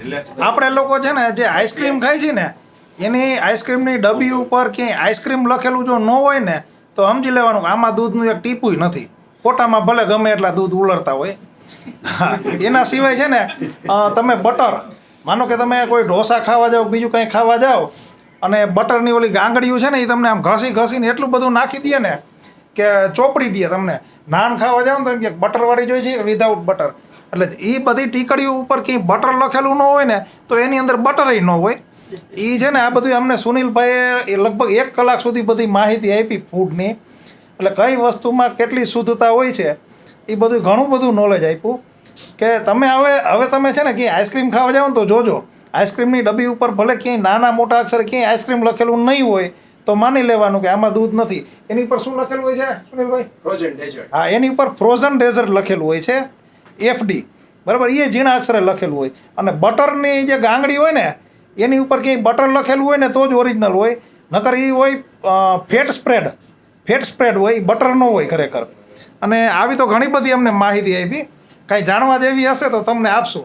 આપણે લોકો છે ને જે આઈસ્ક્રીમ ખાય છે ને એની આઈસ્ક્રીમની ડબ્બી ઉપર ક્યાંય આઈસ્ક્રીમ લખેલું જો ન હોય ને તો સમજી લેવાનું કે આમાં દૂધનું એક ટીપુય નથી. ફોટામાં ભલે ગમે એટલા દૂધ ઉલરતા હોય. હા, એના સિવાય છે ને તમે બટર, માનો કે તમે કોઈ ઢોસા ખાવા જાઓ, બીજું કંઈ ખાવા જાઓ અને બટરની ઓલી ગાંગડીયું છે ને એ તમને આમ ઘસીને એટલું બધું નાખી દે ને કે ચોપડી દે તમને. નાન ખાવા જાઓ ને તો એમ કે બટરવાળી જોઈએ છે વિધાઉટ બટર. એટલે એ બધી ટીકડીઓ ઉપર ક્યાંય બટર લખેલું ન હોય ને તો એની અંદર બટરેય ન હોય. એ છે ને આ બધું અમને સુનિલભાઈએ લગભગ 1 કલાક સુધી બધી માહિતી આપી ફૂડની. એટલે કઈ વસ્તુમાં કેટલી શુદ્ધતા હોય છે એ બધું ઘણું બધું નોલેજ આપ્યું કે તમે હવે તમે છે ને ક્યાંય આઈસ્ક્રીમ ખાવા જાઓ ને તો જોજો આઈસ્ક્રીમની ડબ્બી ઉપર ભલે ક્યાંય નાના મોટા અક્ષરે ક્યાંય આઈસ્ક્રીમ લખેલું નહીં હોય તો માની લેવાનું કે આમાં દૂધ નથી. એની ઉપર શું લખેલું હોય છે સુનિલભાઈ? Frozen dessert. હા, એની ઉપર ફ્રોઝન ડેઝર્ટ લખેલું હોય છે, FD, બરાબર. એ ઝીણા અક્ષરે લખેલું હોય. અને બટરની જે ગાંગડી હોય ને એની ઉપર ક્યાંય બટર લખેલું હોય ને તો જ ઓરિજિનલ હોય, નકર એ હોય ફેટ સ્પ્રેડ હોય, એ બટર ન હોય ખરેખર. અને આવી તો ઘણી બધી અમને માહિતી આપી. કાંઈ જાણવા જેવી હશે તો તમને આપશું.